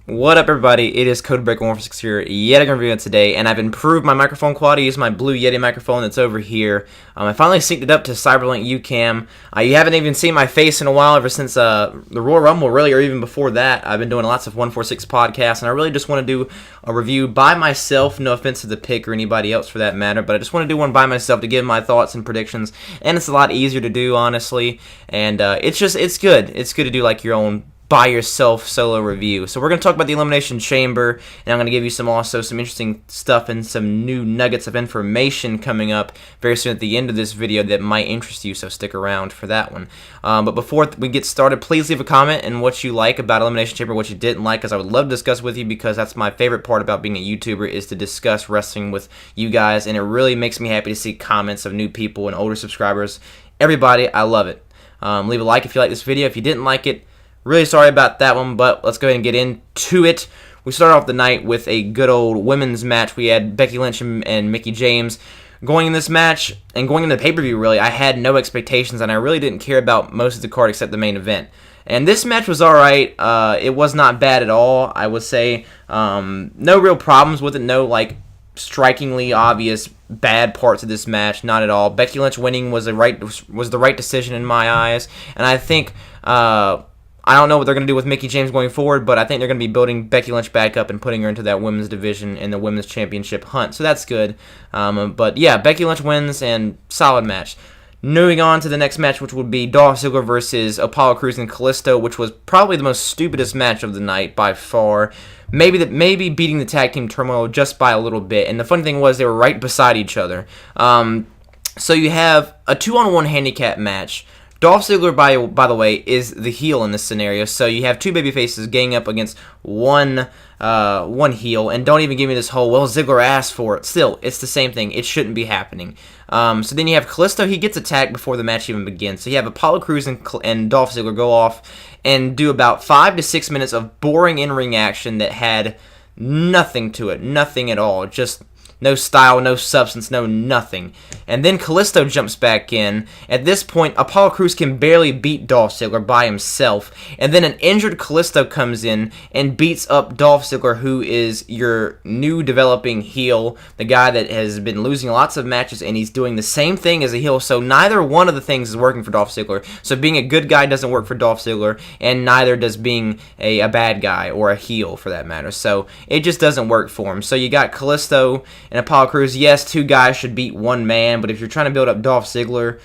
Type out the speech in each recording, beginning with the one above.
What up, everybody? It is CodeBreaker146 here, yet again reviewing today, and I've improved my microphone quality. Use my Blue Yeti microphone that's over here. I finally synced it up to Cyberlink UCam. You haven't even seen my face in a while ever since the Royal Rumble, really, or even before that. I've been doing lots of 146 podcasts, and I really just want to do a review by myself. No offense to the pick or anybody else for that matter, but I just want to do one by myself to give my thoughts and predictions, and it's a lot easier to do, honestly. And it's good. It's good to do like your own by yourself solo review. So we're going to talk about the Elimination Chamber, and I'm going to give you some interesting stuff and some new nuggets of information coming up very soon at the end of this video that might interest you, so stick around for that one. But before we get started, please leave a comment and what you like about Elimination Chamber, what you didn't like, because I would love to discuss with you, because that's my favorite part about being a YouTuber, is to discuss wrestling with you guys, and it really makes me happy to see comments of new people and older subscribers. Everybody, I love it. Leave a like if you like this video. If you didn't like it, really sorry about that one, but let's go ahead and get into it. We started off the night with a good old women's match. We had Becky Lynch and Mickie James going in this match, and going into the pay-per-view, really, I had no expectations, and I really didn't care about most of the card except the main event. And this match was alright. It was not bad at all, I would say. No real problems with it, no, like, strikingly obvious bad parts of this match, not at all. Becky Lynch winning was the right decision in my eyes, and I think I don't know what they're going to do with Mickie James going forward, but I think they're going to be building Becky Lynch back up and putting her into that women's division in the women's championship hunt, so that's good. But yeah, Becky Lynch wins, and solid match. Moving on to the next match, which would be Dolph Ziggler versus Apollo Crews and Kalisto, which was probably the most stupidest match of the night by far. Maybe beating the tag team Turmoil just by a little bit, and the funny thing was they were right beside each other. So you have a 2-on-1 handicap match. Dolph Ziggler, by the way, is the heel in this scenario, so you have two babyfaces ganging up against one heel, and don't even give me this whole, well, Ziggler asked for it. Still, it's the same thing. It shouldn't be happening. So then you have Kalisto. He gets attacked before the match even begins. So you have Apollo Crews and Dolph Ziggler go off and do about 5 to 6 minutes of boring in-ring action that had nothing to it, nothing at all, just no style, no substance, no nothing. And then Kalisto jumps back in. At this point, Apollo Crews can barely beat Dolph Ziggler by himself. And then an injured Kalisto comes in and beats up Dolph Ziggler, who is your new developing heel, the guy that has been losing lots of matches, and he's doing the same thing as a heel. So neither one of the things is working for Dolph Ziggler. So being a good guy doesn't work for Dolph Ziggler, and neither does being a bad guy or a heel, for that matter. So it just doesn't work for him. So you got Kalisto and Apollo Crews. Yes, two guys should beat one man, but if you're trying to build up Dolph Ziggler,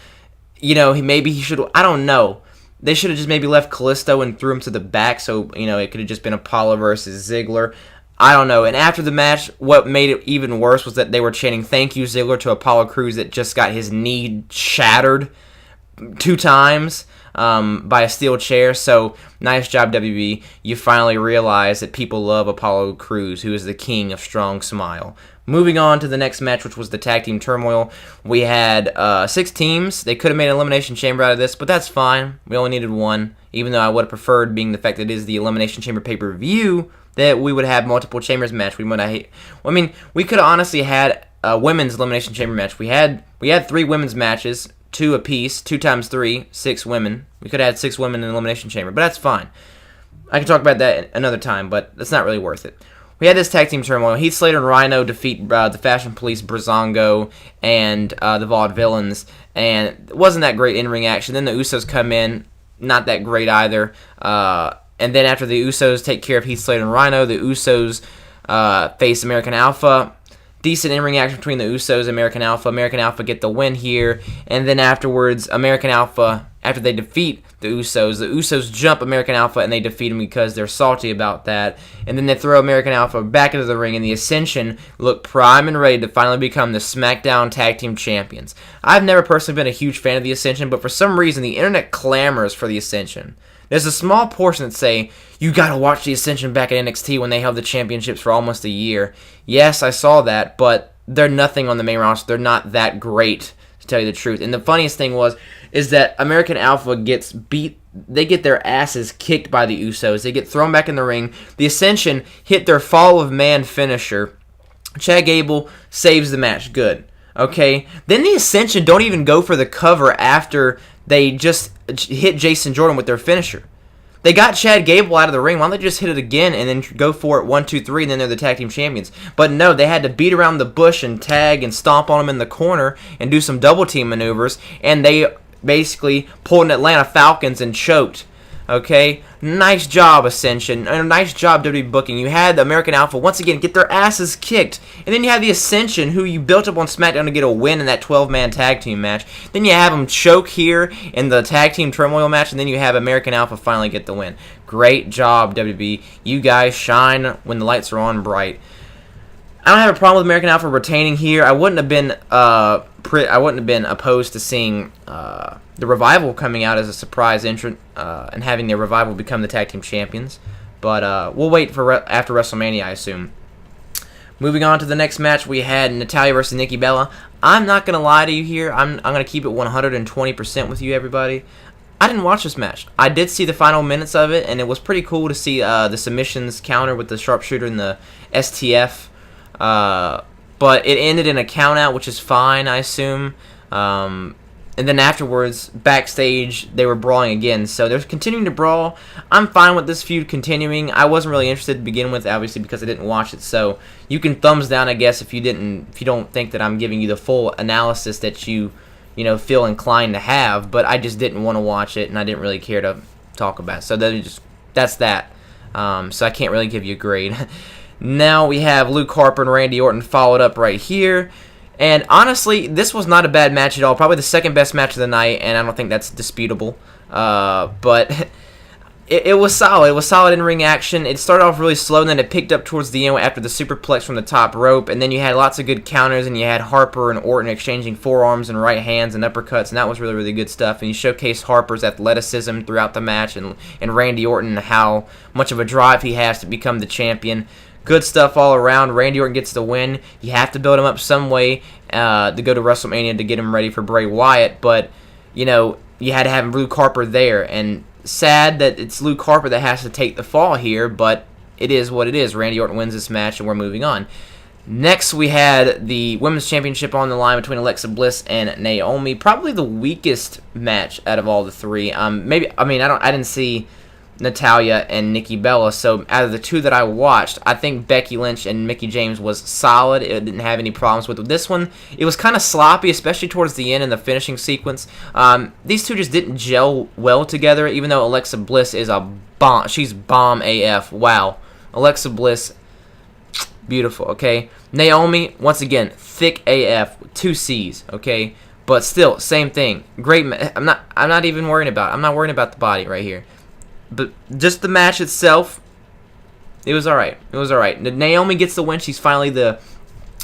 you know, maybe he should, I don't know. They should have just maybe left Kalisto and threw him to the back, so, you know, it could have just been Apollo versus Ziggler. I don't know. And after the match, what made it even worse was that they were chanting "Thank you, Ziggler" to Apollo Crews that just got his knee shattered 2 times by a steel chair. So nice job, WB. You finally realize that people love Apollo Crews, who is the king of strong smile. Moving on to the next match, which was the Tag Team Turmoil. We had 6 teams. They could have made an Elimination Chamber out of this, but that's fine. We only needed 1, even though I would have preferred, being the fact that it is the Elimination Chamber pay-per-view, that we would have multiple chambers match. We could have honestly had a women's Elimination Chamber match. We had 3 women's matches, 2 apiece, 2 times 3, 6 women. We could have had 6 women in the Elimination Chamber, but that's fine. I can talk about that another time, but that's not really worth it. We had this Tag Team Turmoil. Heath Slater and Rhyno defeat the Fashion Police, Breezango, and the Vaudevillains, and it wasn't that great in-ring action. Then the Usos come in, not that great either. And then after the Usos take care of Heath Slater and Rhyno, the Usos face American Alpha. Decent in-ring action between the Usos and American Alpha. American Alpha get the win here, and then afterwards, American Alpha, after they defeat the Usos jump American Alpha and they defeat them because they're salty about that. And then they throw American Alpha back into the ring, and the Ascension look prime and ready to finally become the SmackDown Tag Team Champions. I've never personally been a huge fan of the Ascension, but for some reason the internet clamors for the Ascension. There's a small portion that say, you gotta watch the Ascension back at NXT when they held the championships for almost a year. Yes, I saw that, but they're nothing on the main roster. They're not that great, to tell you the truth. And the funniest thing is that American Alpha gets beat. They get their asses kicked by the Usos. They get thrown back in the ring. The Ascension hit their Fall of Man finisher. Chad Gable saves the match. Good. Okay? Then the Ascension don't even go for the cover after they just hit Jason Jordan with their finisher. They got Chad Gable out of the ring. Why don't they just hit it again and then go for it 1, 2, 3, and then they're the tag team champions? But no, they had to beat around the bush and tag and stomp on them in the corner and do some double team maneuvers, and they basically pulled an Atlanta Falcons and choked. Okay, nice job, Ascension, and nice job, WWE booking. You had the American Alpha once again get their asses kicked, and then you have the Ascension, who you built up on SmackDown to get a win in that 12-man tag team match. Then you have them choke here in the tag team turmoil match, and then you have American Alpha finally get the win. Great job, WWE. You guys shine when the lights are on bright. I don't have a problem with American Alpha retaining here. I wouldn't have been opposed to seeing the Revival coming out as a surprise entrant and having the Revival become the tag team champions. But we'll wait for after WrestleMania, I assume. Moving on to the next match, we had Natalya versus Nikki Bella. I'm not gonna lie to you here. I'm gonna keep it 120% with you, everybody. I didn't watch this match. I did see the final minutes of it, and it was pretty cool to see the submissions counter with the sharpshooter and the STF. But it ended in a countout, which is fine, I assume. And then afterwards, backstage, they were brawling again. So they're continuing to brawl. I'm fine with this feud continuing. I wasn't really interested to begin with, obviously, because I didn't watch it. So you can thumbs down, I guess, if you don't think that I'm giving you the full analysis that you feel inclined to have. But I just didn't want to watch it, and I didn't really care to talk about it. So that's that. So I can't really give you a grade. Now we have Luke Harper and Randy Orton followed up right here. And honestly, this was not a bad match at all. Probably the second best match of the night, and I don't think that's disputable. But it was solid. It was solid in-ring action. It started off really slow, and then it picked up towards the end after the superplex from the top rope. And then you had lots of good counters, and you had Harper and Orton exchanging forearms and right hands and uppercuts, and that was really, really good stuff. And you showcased Harper's athleticism throughout the match, and Randy Orton, how much of a drive he has to become the champion. Good stuff all around. Randy Orton gets the win. You have to build him up some way to go to WrestleMania to get him ready for Bray Wyatt. But, you had to have Luke Harper there. And sad that it's Luke Harper that has to take the fall here, but it is what it is. Randy Orton wins this match, and we're moving on. Next, we had the Women's Championship on the line between Alexa Bliss and Naomi. Probably the weakest match out of all the three. I didn't see Natalya and Nikki Bella, so out of the two that I watched, I think Becky Lynch and Mickie James was solid. It didn't have any problems with this one. It was kind of sloppy, especially towards the end in the finishing sequence. These two just didn't gel well together, even though Alexa Bliss is a bomb. She's bomb AF. Wow. Alexa Bliss, beautiful, okay? Naomi, once again, thick AF, 2 C's, okay? But still, same thing. Great. I'm not even worrying about it. I'm not worrying about the body right here. But just the match itself, it was alright. It was alright. Naomi gets the win. She's finally the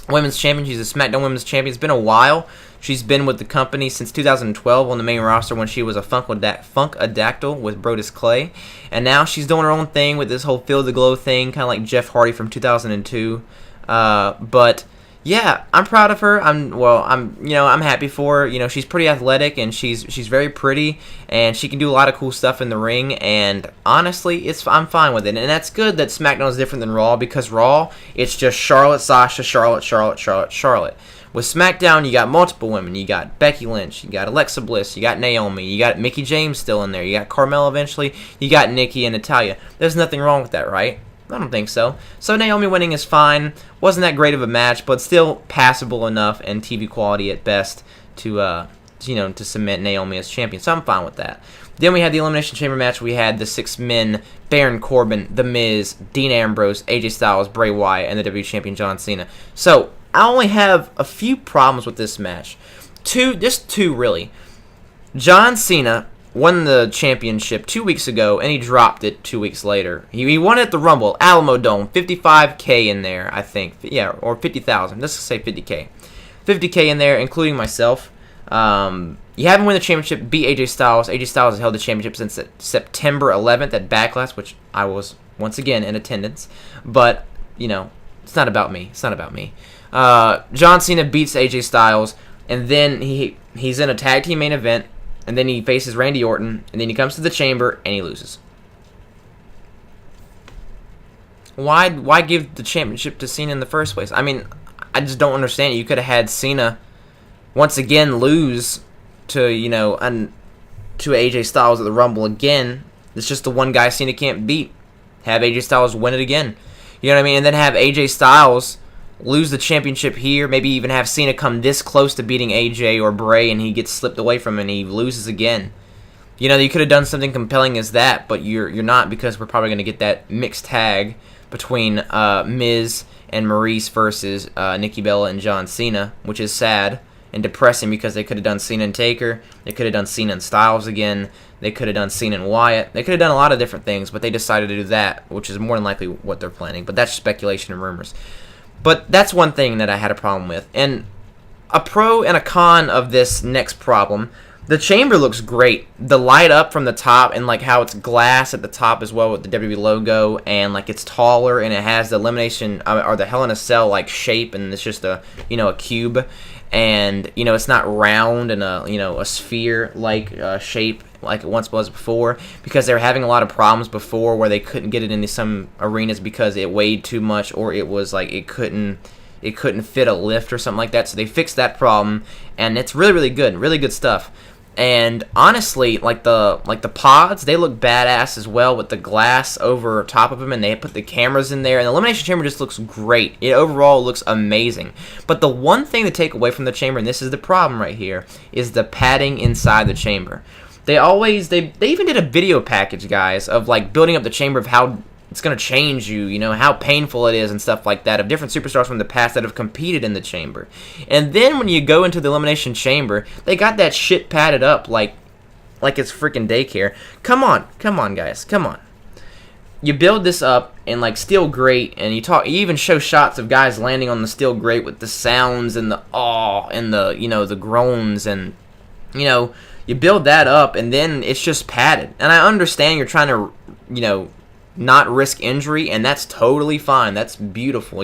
women's champion. She's a SmackDown women's champion. It's been a while. She's been with the company since 2012 on the main roster when she was a Funkadactyl with Brodus Clay. And now she's doing her own thing with this whole Feel the Glow thing, kind of like Jeff Hardy from 2002. But yeah, I'm proud of her. I'm happy for her. She's pretty athletic, and she's very pretty, and she can do a lot of cool stuff in the ring. And honestly, I'm fine with it. And that's good that SmackDown is different than Raw, because Raw, it's just Charlotte, Sasha, Charlotte. With SmackDown, you got multiple women. You got Becky Lynch, you got Alexa Bliss, you got Naomi, you got Mickie James still in there, you got Carmella eventually, you got Nikki and Natalya. There's nothing wrong with that, right? I don't think so. So Naomi winning is fine. Wasn't that great of a match, but still passable enough and TV quality at best to cement Naomi as champion. So I'm fine with that. Then we had the Elimination Chamber match. We had the 6 men: Baron Corbin, The Miz, Dean Ambrose, AJ Styles, Bray Wyatt, and the WWE Champion John Cena. So I only have a few problems with this match. Just two really. John Cena won the championship 2 weeks ago, and he dropped it 2 weeks later. He won it at the Rumble, Alamo Dome, 55K in there, I think. Yeah, or 50,000. Let's just say 50K. 50K in there, including myself. You haven't won the championship, beat AJ Styles. AJ Styles has held the championship since September 11th at Backlash, which I was, once again, in attendance. But, it's not about me. It's not about me. John Cena beats AJ Styles, and then he's in a tag team main event. And then he faces Randy Orton, and then he comes to the Chamber, and he loses. Why give the championship to Cena in the first place? I mean, I just don't understand it. You could have had Cena once again lose to AJ Styles at the Rumble again, It's just the one guy Cena can't beat. Have AJ Styles win it again. You know what I mean? And then have AJ Styles lose the championship here. Maybe even have Cena come this close to beating AJ or Bray, and he gets slipped away from it and he loses again. You know, you could have done something compelling as that, but you're not, because we're probably going to get that mixed tag between Miz and Maurice versus Nikki Bella and John Cena, which is sad and depressing, because they could have done Cena and Taker. They could have done Cena and Styles again. They could have done Cena and Wyatt. They could have done a lot of different things, but they decided to do that, which is more than likely what they're planning. But that's speculation and rumors. But that's one thing that I had a problem with. And a pro and a con of this next problem: the chamber looks great. The light up from the top, and like how it's glass at the top as well with the WWE logo, and like it's taller, and it has the elimination or the Hell in a Cell like shape, and it's just a a cube, and it's not round and a sphere like shape like it once was before, because they were having a lot of problems before where they couldn't get it into some arenas because it weighed too much, or it was like it couldn't fit a lift or something like that. So they fixed that problem, and it's really good stuff. And honestly, like the pods, they look badass as well with the glass over top of them, and they put the cameras in there, and the Elimination Chamber just looks great. It overall looks amazing. But the one thing to take away from the chamber, and this is the problem right here, is the padding inside the chamber. They even did a video package, guys, of like building up the chamber, of how it's going to change you, how painful it is and stuff like that, of different superstars from the past that have competed in the chamber. And then when you go into the Elimination Chamber, they got that shit padded up like it's freaking daycare. Come on, guys, come on. You build this up in like steel grate, and you even show shots of guys landing on the steel grate with the sounds and the awe and the the groans, and you build that up, and then it's just padded. And I understand you're trying to not risk injury, and that's totally fine. That's beautiful,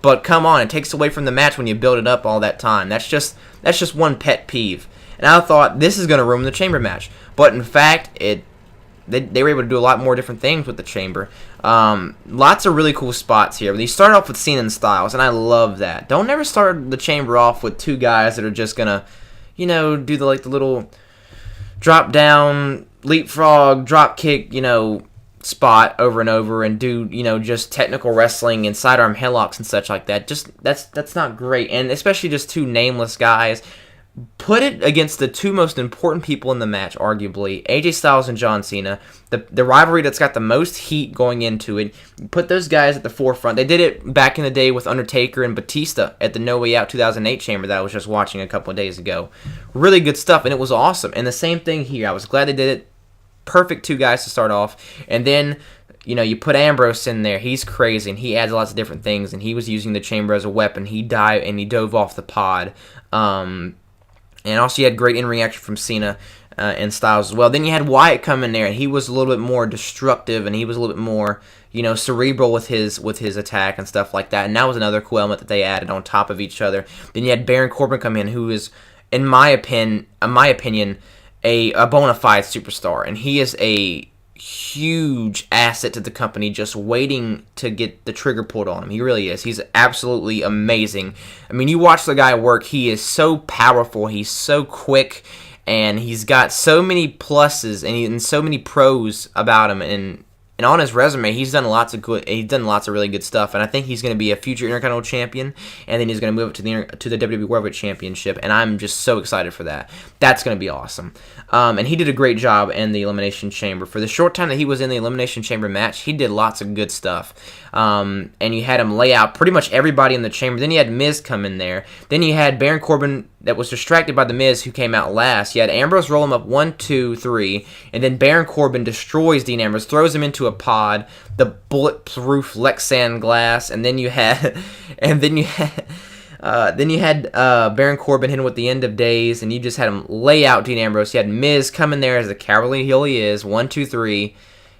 But come on, it takes away from the match when you build it up all that time. That's just one pet peeve. And I thought this is going to ruin the chamber match, but in fact, they were able to do a lot more different things with the chamber. Lots of really cool spots here. They start off with Cena and Styles, and I love that. Don't ever start the chamber off with two guys that are just gonna, do the little drop down, leapfrog, drop kick, spot over and over, and do just technical wrestling and sidearm headlocks and such like that. Just that's not great, and especially just two nameless guys. Put it against the two most important people in the match, arguably, AJ Styles and John Cena, the rivalry that's got the most heat going into it. Put those guys at the forefront. They did it back in the day with Undertaker and Batista at the No Way Out 2008 Chamber that I was just watching a couple of days ago. Really good stuff, and it was awesome. And the same thing here. I was glad they did it. Perfect two guys to start off, and then you put Ambrose in there. He's crazy, and he adds lots of different things, and he was using the chamber as a weapon. He dove off the pod, and also you had great in-ring action from Cena and Styles as well. Then you had Wyatt come in there, and he was a little bit more destructive, and he was a little bit more cerebral with his attack and stuff like that. And that was another cool element that they added on top of each other. Then you had Baron Corbin come in, who is, in my opinion, a bona fide superstar, and he is a huge asset to the company, just waiting to get the trigger pulled on him. He really is. He's absolutely amazing. I mean, you watch the guy work, he is so powerful, he's so quick, and he's got so many pluses and so many pros about him, and on his resume, he's done lots of really good stuff, and I think he's going to be a future Intercontinental Champion, and then he's going to move up to the WWE World Championship, and I'm just so excited for that. That's going to be awesome. And he did a great job in the Elimination Chamber. For the short time that he was in the Elimination Chamber match, he did lots of good stuff. And you had him lay out pretty much everybody in the chamber. Then you had Miz come in there. Then you had Baron Corbin that was distracted by the Miz, who came out last. You had Ambrose roll him up 1, 2, 3, and then Baron Corbin destroys Dean Ambrose, throws him into a pod, the bulletproof Lexan glass, and then you had Baron Corbin hit him with the End of Days, and you just had him lay out Dean Ambrose. You had Miz come in there as the cowardly heel he is, 1, 2, 3.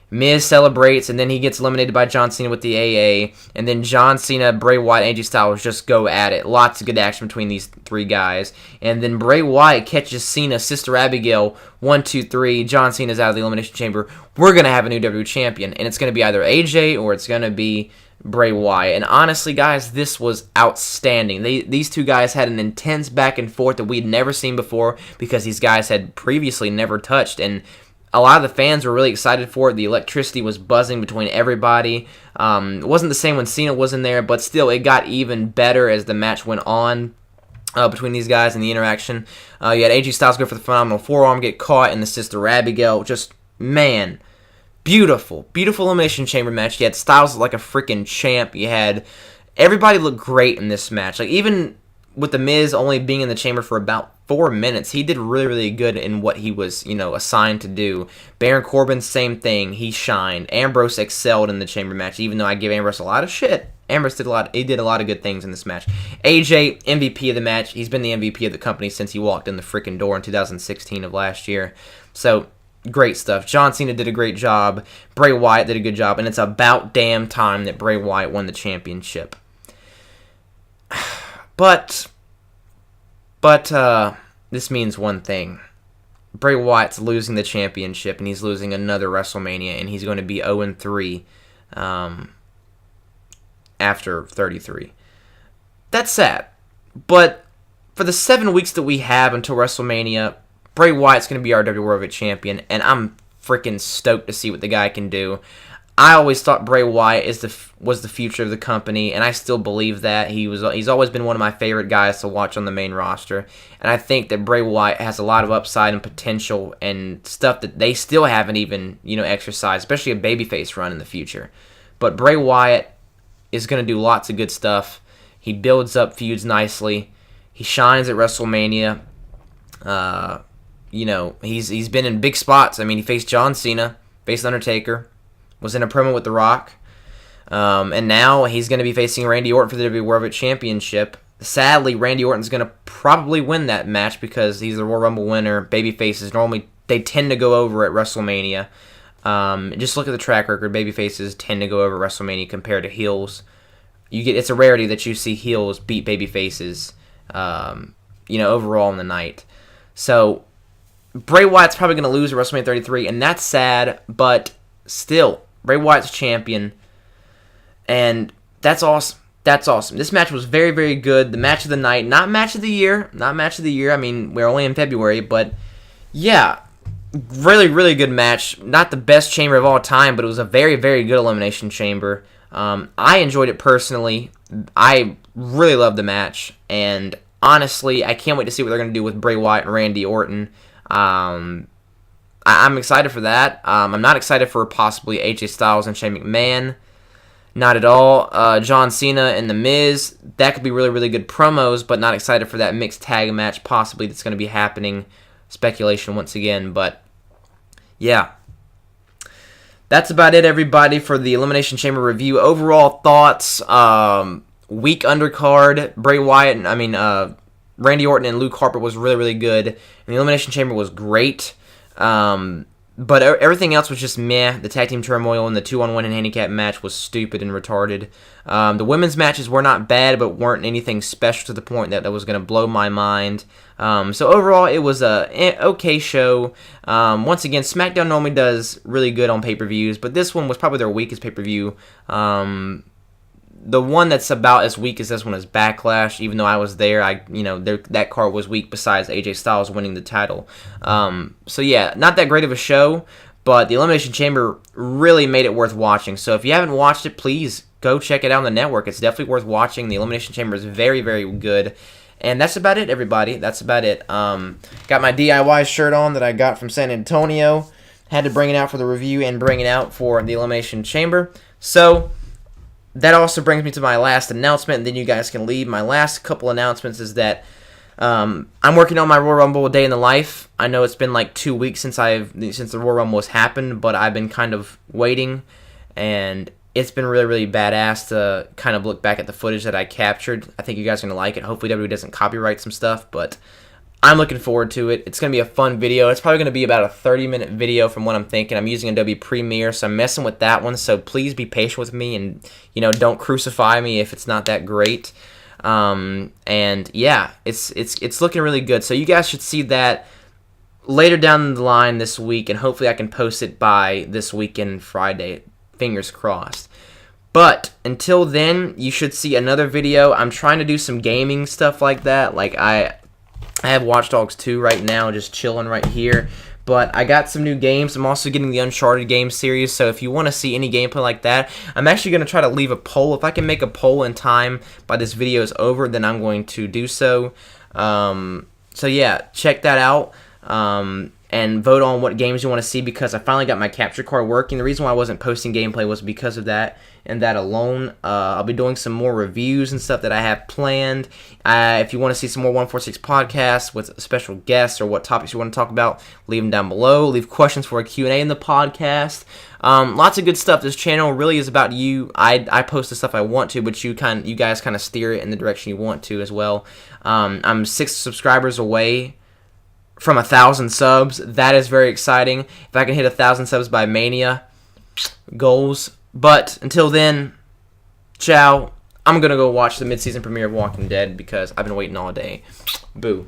Miz celebrates, and then he gets eliminated by John Cena with the AA, and then John Cena, Bray Wyatt, AJ Styles just go at it. Lots of good action between these three guys, and then Bray Wyatt catches Cena, Sister Abigail, 1, 2, 3. John Cena's out of the Elimination Chamber. We're going to have a new WWE Champion, and it's going to be either AJ or it's going to be Bray Wyatt. And honestly, guys, this was outstanding. These two guys had an intense back and forth that we'd never seen before, because these guys had previously never touched, and a lot of the fans were really excited for it. The electricity was buzzing between everybody. It wasn't the same when Cena was in there, but still, it got even better as the match went on between these guys and the interaction. You had AJ Styles go for the phenomenal forearm, get caught, and the Sister Abigail. Just, man, beautiful, beautiful Elimination Chamber match. You had Styles like a freaking champ. You had everybody look great in this match. Like, even with The Miz only being in the chamber for about 4 minutes, he did really, really good in what he was, assigned to do. Baron Corbin, same thing. He shined. Ambrose excelled in the chamber match, even though I give Ambrose a lot of shit. Ambrose did a lot of good things in this match. AJ, MVP of the match. He's been the MVP of the company since he walked in the freaking door in 2016 of last year. So, great stuff. John Cena did a great job. Bray Wyatt did a good job. And it's about damn time that Bray Wyatt won the championship. But this means one thing. Bray Wyatt's losing the championship, and he's losing another WrestleMania, and he's going to be 0-3 after 33. That's sad. But for the 7 weeks that we have until WrestleMania, Bray Wyatt's going to be our WWE World Heavyweight Champion, and I'm freaking stoked to see what the guy can do. I always thought Bray Wyatt was the future of the company, and I still believe that. He's always been one of my favorite guys to watch on the main roster, and I think that Bray Wyatt has a lot of upside and potential and stuff that they still haven't even exercised, especially a babyface run in the future. But Bray Wyatt is going to do lots of good stuff. He builds up feuds nicely. He shines at WrestleMania. He's been in big spots. I mean, he faced John Cena, faced Undertaker, was in a promo with The Rock, and now he's going to be facing Randy Orton for the WWE World Heavyweight Championship. Sadly, Randy Orton's going to probably win that match because he's the Royal Rumble winner. Babyfaces normally they tend to go over at WrestleMania. Just look at the track record. Babyfaces tend to go over at WrestleMania compared to heels. It's a rarity that you see heels beat babyfaces, overall in the night. So Bray Wyatt's probably going to lose at WrestleMania 33, and that's sad, but still, Bray Wyatt's champion, and that's awesome. That's awesome. This match was very, very good. The match of the night, not match of the year. I mean, we're only in February, but yeah, really, really good match. Not the best chamber of all time, but it was a very, very good Elimination Chamber. I enjoyed it personally. I really loved the match, and honestly, I can't wait to see what they're going to do with Bray Wyatt and Randy Orton. I'm excited for that. I'm not excited for possibly AJ Styles and Shane McMahon. Not at all. John Cena and The Miz. That could be really, really good promos, but not excited for that mixed tag match possibly that's going to be happening. Speculation once again, but yeah. That's about it, everybody, for the Elimination Chamber review. Overall thoughts, weak undercard. Bray Wyatt, Randy Orton and Luke Harper was really, really good. And the Elimination Chamber was great. But everything else was just meh. The Tag Team Turmoil and the 2-on-1 and Handicap Match was stupid and retarded. The women's matches were not bad, but weren't anything special to the point that was going to blow my mind. So overall, it was a okay show. Once again, SmackDown normally does really good on pay-per-views, but this one was probably their weakest pay-per-view. The one that's about as weak as this one is Backlash. Even though I was there, that card was weak besides AJ Styles winning the title. So yeah, not that great of a show, but the Elimination Chamber really made it worth watching. So if you haven't watched it, please go check it out on the network. It's definitely worth watching. The Elimination Chamber is very, very good. And that's about it, everybody. That's about it. Got my DIY shirt on that I got from San Antonio. Had to bring it out for the review and bring it out for the Elimination Chamber. So that also brings me to my last announcement, and then you guys can leave. My last couple announcements is that I'm working on my Royal Rumble Day in the Life. I know it's been like 2 weeks since the Royal Rumble has happened, but I've been kind of waiting, and it's been really, really badass to kind of look back at the footage that I captured. I think you guys are going to like it. Hopefully WWE doesn't copyright some stuff, but I'm looking forward to it. It's going to be a fun video. It's probably going to be about a 30-minute video from what I'm thinking. I'm using Adobe Premiere, so I'm messing with that one. So please be patient with me and, don't crucify me if it's not that great. And yeah, it's looking really good. So you guys should see that later down the line this week, and hopefully I can post it by this weekend, Friday. Fingers crossed. But until then, you should see another video. I'm trying to do some gaming stuff like that. Like I have Watch Dogs 2 right now, just chilling right here. But I got some new games. I'm also getting the Uncharted game series, so if you want to see any gameplay like that, I'm actually going to try to leave a poll. If I can make a poll in time by this video is over, then I'm going to do so. So yeah, check that out. And vote on what games you want to see, because I finally got my capture card working. The reason why I wasn't posting gameplay was because of that and that alone. I'll be doing some more reviews and stuff that I have planned. If you want to see some more 146 podcasts with special guests or what topics you want to talk about, leave them down below. Leave questions for a Q&A in the podcast. Lots of good stuff. This channel really is about you. I post the stuff I want to, but you guys kind of steer it in the direction you want to as well. I'm 6 subscribers away from 1,000 subs. That is very exciting. If I can hit 1,000 subs by Mania, goals. But until then, ciao. I'm gonna go watch the mid-season premiere of Walking Dead because I've been waiting all day. Boo.